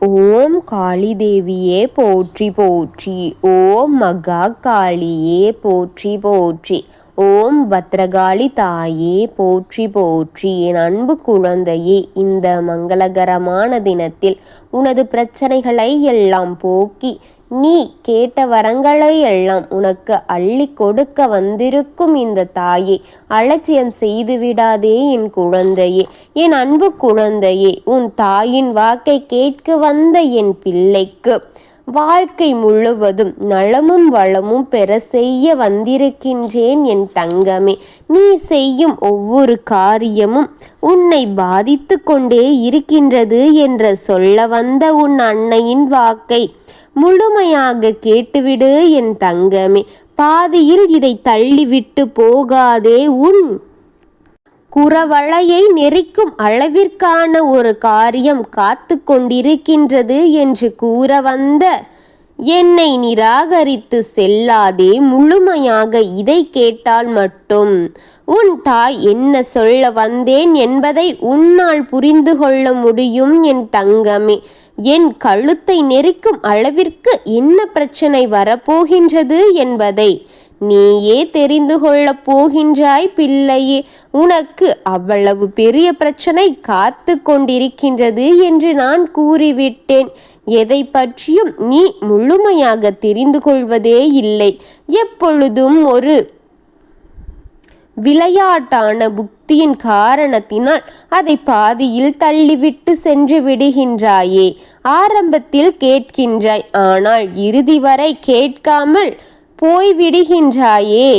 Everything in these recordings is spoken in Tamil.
ஓம் காளி தேவியே போற்றி போற்றி. ஓம் மகா காளியே போற்றி போற்றி. ஓம் பத்ரகாளி தாயே போற்றி போற்றி. என் அன்பு குழந்தையே, இந்த மங்களகரமான தினத்தில் உனது பிரச்சனைகளை எல்லாம் போக்கி நீ கேட்ட வரங்களை எல்லாம் உனக்கு அள்ளி கொடுக்க வந்திருக்கும் இந்த தாயை அலட்சியம் செய்து விடாதே என் குழந்தையே. என் அன்பு குழந்தையே, உன் தாயின் வாக்கை கேட்க வந்த என் பிள்ளைக்கு வாழ்க்கை முழுவதும் நலமும் வளமும் பெற செய்ய வந்திருக்கின்றேன் என் தங்கமே. நீ செய்யும் ஒவ்வொரு காரியமும் உன்னை பாதித்து கொண்டே இருக்கின்றது என்று சொல்ல வந்த உன் அன்னையின் வாக்கை முழுமையாக கேட்டுவிடு என் தங்கமே. பாதியில் இதை தள்ளிவிட்டு போகாதே. உன் குறவளையை நெரிக்கும் அளவிற்கான ஒரு காரியம் காத்து கொண்டிருக்கின்றது என்று கூற வந்த என்னை நிராகரித்து செல்லாதே. முழுமையாக இதை கேட்டால் மட்டும் உன் தாய் என்ன சொல்ல வந்தேன் என்பதை உன்னால் புரிந்து கொள்ள முடியும் என் தங்கமே. என் கழுத்தை நெரிக்கும் அளவிற்கு என்ன பிரச்சனை வரப்போகின்றது என்பதை நீயே தெரிந்து கொள்ளப் போகின்றாய் பிள்ளையே. உனக்கு அவ்வளவு பெரிய பிரச்சனை காத்து கொண்டிருக்கின்றது என்று நான் கூறிவிட்டேன். எதை பற்றியும் நீ முழுமையாக தெரிந்து கொள்வதே இல்லை. எப்பொழுதும் ஒரு விளையாட்டான புக்தியின் காரணத்தினால் அதை பாதியில் தள்ளிவிட்டு சென்று விடுகின்றாயே. ஆரம்பத்தில் கேட்கின்றாய், ஆனால் இறுதி வரை கேட்காமல் போய்விடுகின்றாயே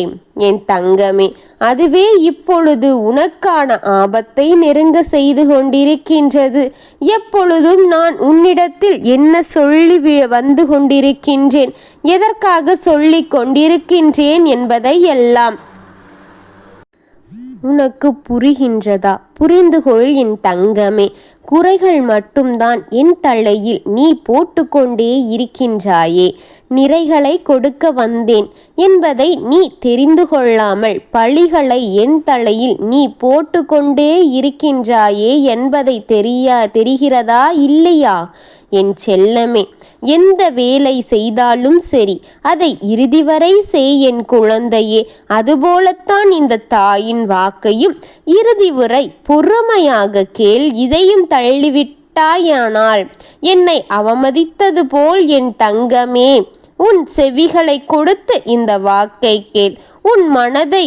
என் தங்கமே. அதுவே இப்பொழுது உனக்கான ஆபத்தை நெருங்க செய்து கொண்டிருக்கின்றது. எப்பொழுதும் நான் உன்னிடத்தில் என்ன சொல்லி வந்து கொண்டிருக்கின்றேன், எதற்காக சொல்லிக் கொண்டிருக்கின்றேன் என்பதை எல்லாம் உனக்கு புரிகின்றதா? புரிந்துகொள் என் தங்கமே. குறைகள் மட்டும்தான் என் தலையில் நீ போட்டுக்கொண்டே இருக்கின்றாயே. நிறைகளை கொடுக்க வந்தேன் என்பதை நீ தெரிந்து கொள்ளாமல் பழிகளை என் தலையில் நீ போட்டுக்கொண்டே இருக்கின்றாயே என்பதை தெரிகிறதா இல்லையா என் செல்லமே? எந்த வேலை செய்தாலும் சரி, அதை இறுதி வரை செய் என் குழந்தையே. அதுபோலத்தான் இந்த தாயின் வாக்கையும் இறுதி வரை பொறுமையாக கேள். இதையும் தள்ளிவிட்டாயானால் என்னை அவமதித்தது போல் என் தங்கமே. உன் செவிகளை கொடுத்து இந்த வாக்கை கேள். உன் மனதை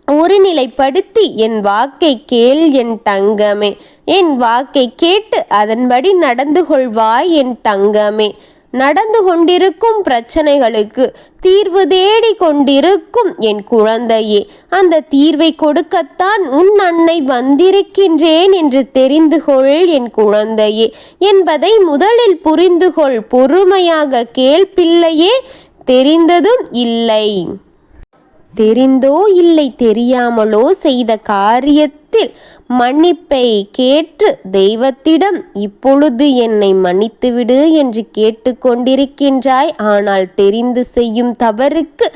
ஒருநிலைப்படுத்தி என் வாக்கை கேள் என் தங்கமே. என் வாக்கை கேட்டு அதன்படி நடந்து கொள்வாய் என் தங்கமே. நடந்து கொண்டிருக்கும் பிரச்சனைகளுக்கு தீர்வு தேடி கொண்டிருக்கும் என் குழந்தையே, அந்த தீர்வை கொடுக்கத்தான் உன் அன்னை வந்திருக்கின்றேன் என்று தெரிந்து கொள் என் குழந்தையே என்பதை முதலில் புரிந்து கொள். பொறுமையாக கேள் பிள்ளையே. தெரிந்ததும் இல்லை, தெரிந்தோ இல்லை தெரியாமலோ செய்த காரியத்தில் மன்னிப்பை கேட்டு தெய்வத்திடம் இப்பொழுது என்னை மன்னித்துவிடு என்று கேட்டுக்கொண்டிருக்கின்றாய். ஆனால் தெரிந்து செய்யும் தவறுக்கு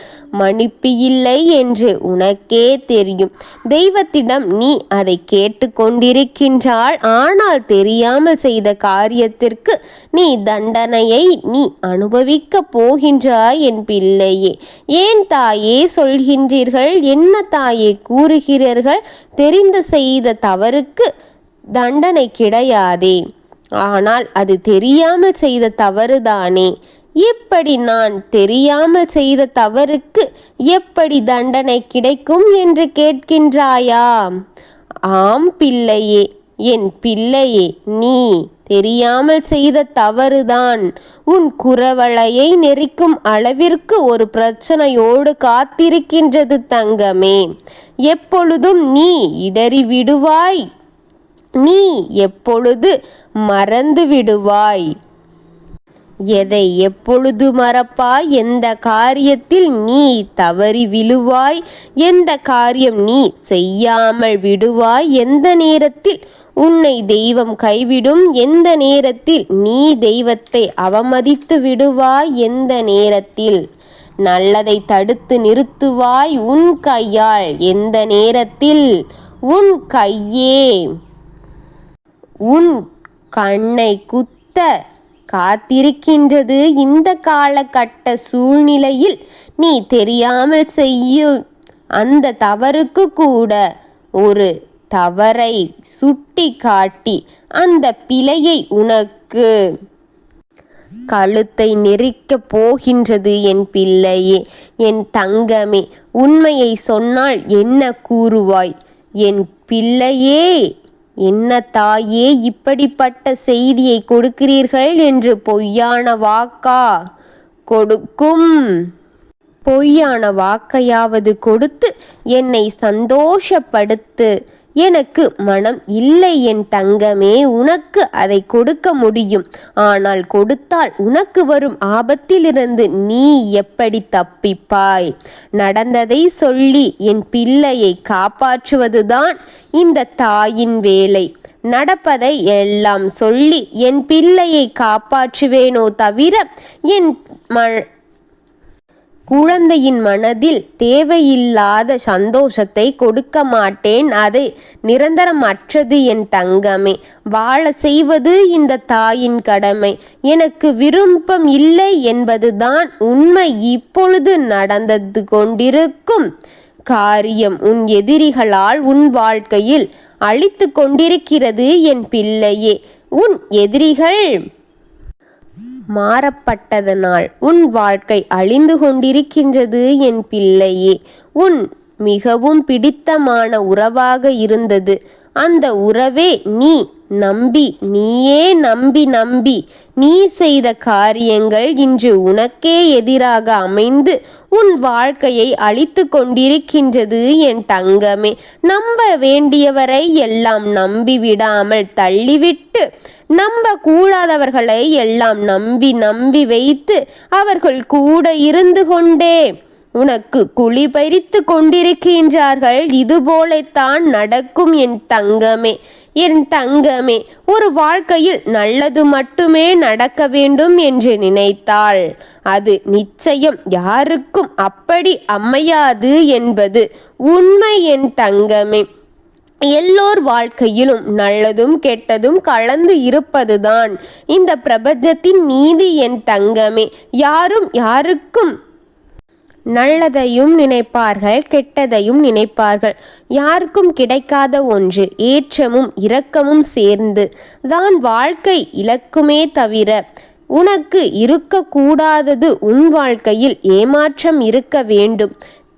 மன்னிப்பு இல்லை என்று உனக்கே தெரியும். தெய்வத்திடம் நீ அதை கேட்டு கொண்டிருக்கின்றாள். ஆனால் தெரியாமல் செய்த காரியத்திற்கு நீ தண்டனையை நீ அனுபவிக்க போகின்றாய் என் பிள்ளையே. ஏன் தாயே சொல்கின்றீர்கள்? என்ன தாயே கூறுகிறீர்கள்? தெரிந்து செய்த தவறுக்கு தண்டனை கிடையாதே, ஆனால் அது தெரியாமல் செய்த தவறுதானே. இப்படி நான் தெரியாமல் செய்த தவறுக்கு எப்படி தண்டனை கிடைக்கும் என்று கேட்கின்றாயா? ஆம் பிள்ளையே, என் பிள்ளையே, நீ தெரியாமல் செய்த தவறுதான் உன் குறவளையை நெரிக்கும் அளவிற்கு ஒரு பிரச்சனையோடு காத்திருக்கின்றது தங்கமே. எப்பொழுதும் நீ இடறி விடுவாய், நீ எப்பொழுது மறந்து விடுவாய். எதை எப்பொழுது மறப்பாய்? எந்த காரியத்தில் நீ தவறி விழுவாய்? எந்த காரியம் நீ செய்யாமல் விடுவாய்? எந்த நேரத்தில் உன்னை தெய்வம் கைவிடும்? எந்த நேரத்தில் நீ தெய்வத்தை அவமதித்து விடுவாய்? எந்த நேரத்தில் நல்லதை தடுத்து நிறுத்துவாய் உன் கையால்? எந்த நேரத்தில் உன் கையே உன் கண்ணை குத்தி காத்திருக்கின்றது. இந்த காலகட்ட சூழ்நிலையில் நீ தெரியாமல் செய்யும் அந்த தவறுக்கு கூட ஒரு தவறை சுட்டி காட்டி அந்த பிழையை உனக்கு கழுத்தை நெரிக்கப் போகின்றது. என் பிள்ளையே, என் தங்கமே, உண்மையை சொன்னால் என்ன கூறுவாய்? என் பிள்ளையே, என்ன தாயே இப்படிப்பட்ட செய்தியை கொடுக்கிறீர்கள் என்று பொய்யான வாக்கா கொடுக்கும்? பொய்யான வாக்கையாவது கொடுத்து என்னை சந்தோஷப்படுத்து. எனக்கு மனம் இல்லை என் தங்கமே, உனக்கு அதை கொடுக்க முடியும். ஆனால் கொடுத்தால் உனக்கு வரும் ஆபத்திலிருந்து நீ எப்படி தப்பிப்பாய்? நடந்ததை சொல்லி என் பிள்ளையை காப்பாற்றுவதுதான் இந்த தாயின் வேலை. நடப்பதை எல்லாம் சொல்லி என் பிள்ளையை காப்பாற்றுவேனோ தவிர என் குழந்தையின் மனதில் தேவையில்லாத சந்தோஷத்தை கொடுக்க மாட்டேன். அது நிரந்தரமற்றது என் தங்கமே. வாழ செய்வது இந்த தாயின் கடமை. எனக்கு விருப்பம் இல்லை என்பதுதான் உண்மை. இப்பொழுது நடந்து கொண்டிருக்கும் காரியம் உன் எதிரிகளால் உன் வாழ்க்கையில் அழித்து கொண்டிருக்கிறது என் பிள்ளையே. உன் எதிரிகள் மாறப்பட்டதனால் உன் வாழ்க்கை அழிந்து கொண்டிருக்கின்றது என் பிள்ளையே. உன் மிகவும் பிடித்தமான உறவாக இருந்தது அந்த உறவே நீயே நம்பி நீ செய்த காரியங்கள் இன்று உனக்கே எதிராக அமைந்து உன் வாழ்க்கையை அழித்து கொண்டிருக்கின்றது என் தங்கமே. நம்ப வேண்டியவரை எல்லாம் நம்பிவிடாமல் தள்ளிவிட்டு நம்ப கூடாதவர்களை எல்லாம் நம்பி வைத்து அவர்கள் கூட இருந்து கொண்டே உனக்கு குழி பறித்து கொண்டிருக்கின்றார்கள். இதுபோலத்தான் நடக்கும் என் தங்கமே. என் தங்கமே, ஒரு வாழ்க்கையில் நல்லது மட்டுமே நடக்க வேண்டும் என்று நினைத்தால் அது நிச்சயம் யாருக்கும் அப்படி அமையாது என்பது உண்மை என் தங்கமே. எல்லோர் வாழ்க்கையிலும் நல்லதும் கெட்டதும் கலந்து இருப்பதுதான் இந்த பிரபஞ்சத்தின் நீதி என் தங்கமே. யாரும் யாருக்கும் நல்லதையும் நினைப்பார்கள், கெட்டதையும் நினைப்பார்கள். யாருக்கும் கிடைக்காத ஒன்று ஏற்றமும் இரக்கமும் சேர்ந்து தான் வாழ்க்கை இலக்குமே தவிர உனக்கு இருக்கக்கூடாதது உன் வாழ்க்கையில் ஏமாற்றம் இருக்க வேண்டும்.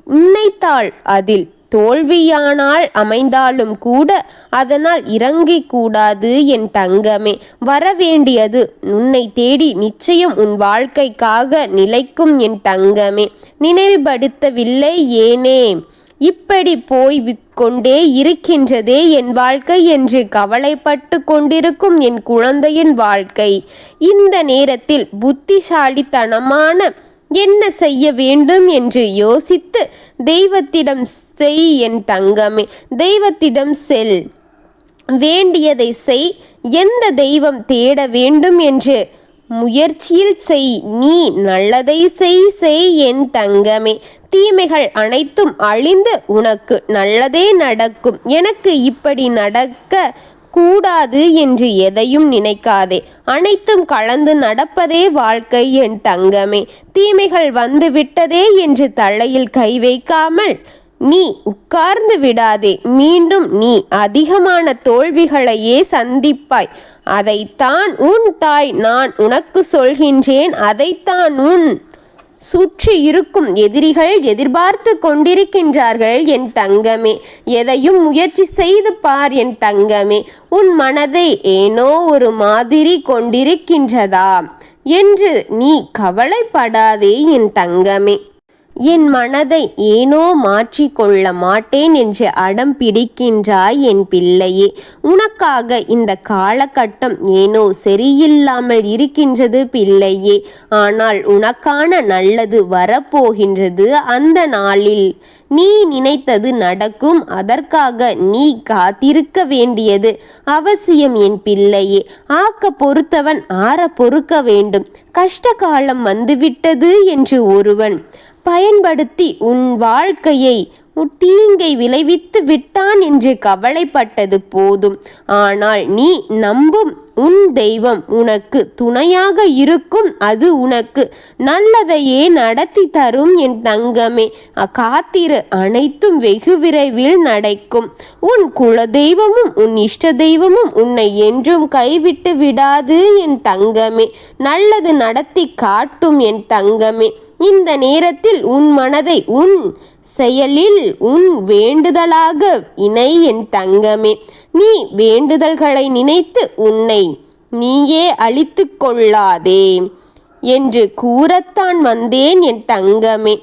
நினைத்தால் அதில் தோல்வியானால் அமைந்தாலும் கூட அதனால் இறங்கிக் கூடாது என் தங்கமே. வரவேண்டியது உன்னை தேடி நிச்சயம் உன் வாழ்க்கைக்காக நிலைக்கும் என் தங்கமே. நினைவுபடுத்தவில்லை ஏனே இப்படி போய் கொண்டே இருக்கின்றதே என் வாழ்க்கை என்று கவலைப்பட்டு கொண்டிருக்கும் என் குழந்தையின் வாழ்க்கை இந்த நேரத்தில் புத்திசாலித்தனமான என்ன செய்ய வேண்டும் என்று யோசித்து தெய்வத்திடம் செய் என் தங்கமே. தெய்வத்திடம் செல், வேண்டியதை செய். எந்த தெய்வம் தேட வேண்டும் என்று முயற்சியில் செய். நீ நல்லதை செய் என் தங்கமே. தீமைகள் அனைத்தும் அழிந்து உனக்கு நல்லதே நடக்கும். எனக்கு இப்படி நடக்க கூடாது என்று எதையும் நினைக்காதே. அனைத்தும் கலந்து நடப்பதே வாழ்க்கை என் தங்கமே. தீமைகள் வந்து விட்டதே என்று தலையில் கை வைக்காமல் நீ உட்கார்ந்து விடாதே. மீண்டும் நீ அதிகமான தோல்விகளையே சந்திப்பாய். அதைத்தான் உன் தாய் நான் உனக்கு சொல்கின்றேன். அதைத்தான் உன் சுற்றி இருக்கும் எதிரிகள் எதிர்பார்த்து கொண்டிருக்கின்றார்கள் என் தங்கமே. எதையும் முயற்சி செய்து பார் என் தங்கமே. உன் மனதை ஏனோ ஒரு மாதிரி கொண்டிருக்கின்றதா என்று நீ கவலைப்படாதே என் தங்கமே. என் மனதை ஏனோ மாற்றிக்கொள்ள மாட்டேன் என்று அடம் பிடிக்கின்றாய் என் பிள்ளையே. உனக்காக இந்த காலகட்டம் ஏனோ சரியில்லாமல் இருக்கின்றது பிள்ளையே. ஆனால் உனக்கான நல்லது வரப்போகின்றது. அந்த நாளில் நீ நினைத்தது நடக்கும். அதற்காக நீ காத்திருக்க வேண்டியது அவசியம் என் பிள்ளையே. ஆக்க பொறுத்தவன் ஆற பொறுக்க வேண்டும். கஷ்ட காலம் வந்துவிட்டது என்று ஒருவன் பயன்படுத்தி உன் வாழ்க்கையை தீங்கை விளைவித்து விட்டான் என்று கவலைப்பட்டது போதும். ஆனால் நீ நம்பும் உன் தெய்வம் உனக்கு துணையாக இருக்கும். அது உனக்கு நல்லதையே நடத்தி தரும் என் தங்கமே. காத்திரு, அனைத்தும் வெகு விரைவில் நடக்கும். உன் குல தெய்வமும் உன் இஷ்ட தெய்வமும் உன்னை என்றும் கைவிட்டு விடாது என் தங்கமே. நல்லது நடத்தி காட்டும் என் தங்கமே. இந்த நேரத்தில் உன் மனதை உன் செயலில் உன் வேண்டுதலாக இணை என் தங்கமே. நீ வேண்டுதல்களை நினைத்து உன்னை நீயே அழித்து கொள்ளாதே என்று கூறத்தான் வந்தேன் என் தங்கமே.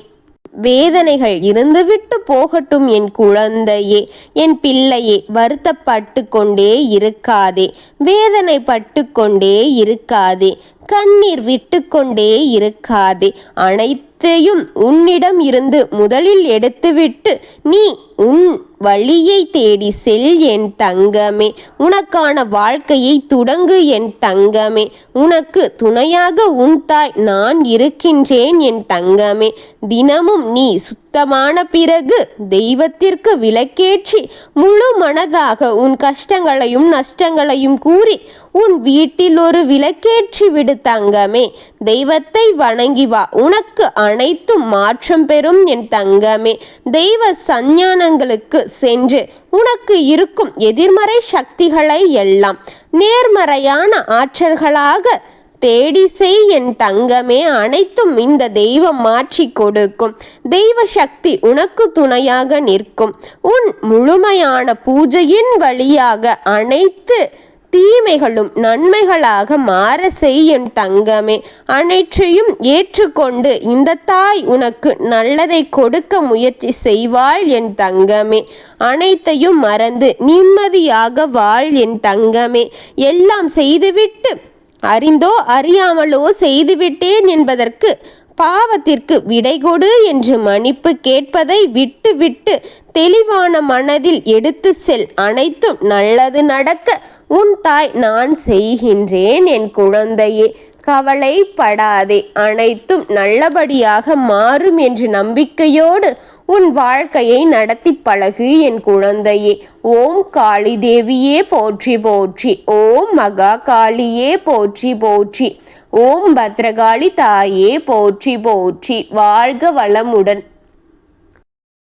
வேதனைகள் இருந்துவிட்டு போகட்டும் என் குழந்தையே, என் பிள்ளையே. வருத்தப்பட்டு கொண்டே இருக்காதே, வேதனைப்பட்டு கொண்டே இருக்காதே, கண்ணீர் விட்டு கொண்டே இருக்காதே. அனைத்தையும் உன்னிடம் இருந்து முதலில் எடுத்துவிட்டு நீ உன் வழியை தேடி செல் என் தங்கமே. உனக்கான வாழ்க்கையை தொடங்கு என் தங்கமே. உனக்கு துணையாக உன் தாய் நான் இருக்கின்றேன் என் தங்கமே. தினமும் நீ சுத்தமான பிறகு தெய்வத்திற்கு விளக்கேற்றி முழு மனதாக உன் கஷ்டங்களையும் நஷ்டங்களையும் கூறி உன் வீட்டில் ஒரு விளக்கேற்றி விடு தங்கமே. தெய்வத்தை வணங்கி வா, உனக்கு அனைத்தும் மாற்றம் பெறும் என் தங்கமே. தெய்வ சஞ்ஞானங்களுக்கு சென்று உனக்கு இருக்கும் எதிர்மறை சக்திகளை எல்லாம் நேர்மறையான ஆற்றல்களாக தேடி செய் என் தங்கமே. அனைத்தும் இந்த தெய்வம் மாற்றி கொடுக்கும். தெய்வ சக்தி உனக்கு துணையாக நிற்கும். உன் முழுமையான பூஜையின் வழியாக அனைத்து தீமைகளும் நன்மைகளாக மாற செய் என் தங்கமே. அனைத்தையும் ஏற்றுக்கொண்டு இந்த தாய் உனக்கு நல்லதை கொடுக்க முயற்சி செய்வாள் என் தங்கமே. அனைத்தையும் மறந்து நிம்மதியாக வாழ் என் தங்கமே. எல்லாம் செய்துவிட்டு அறிந்தோ அறியாமலோ செய்துவிட்டேன் என்பதற்கு பாவத்திற்கு விடை கொடு என்று மன்னிப்பு கேட்பதை விட்டு விட்டு தெளிவான மனதில் எடுத்து செல். அனைத்தும் நல்லது நடக்க உன் தாய் நான் செய்கின்றேன் என் குழந்தையே. கவலைப்படாதே, அனைத்தும் நல்லபடியாக மாறும் என்ற நம்பிக்கையோடு உன் வாழ்க்கையை நடத்தி பழகு என் குழந்தையே. ஓம் காளி தேவியே போற்றி போற்றி. ஓம் மகா காளியே போற்றி போற்றி. ஓம் பத்ரகாளி தாயே போற்றி போற்றி. வாழ்க வளமுடன்.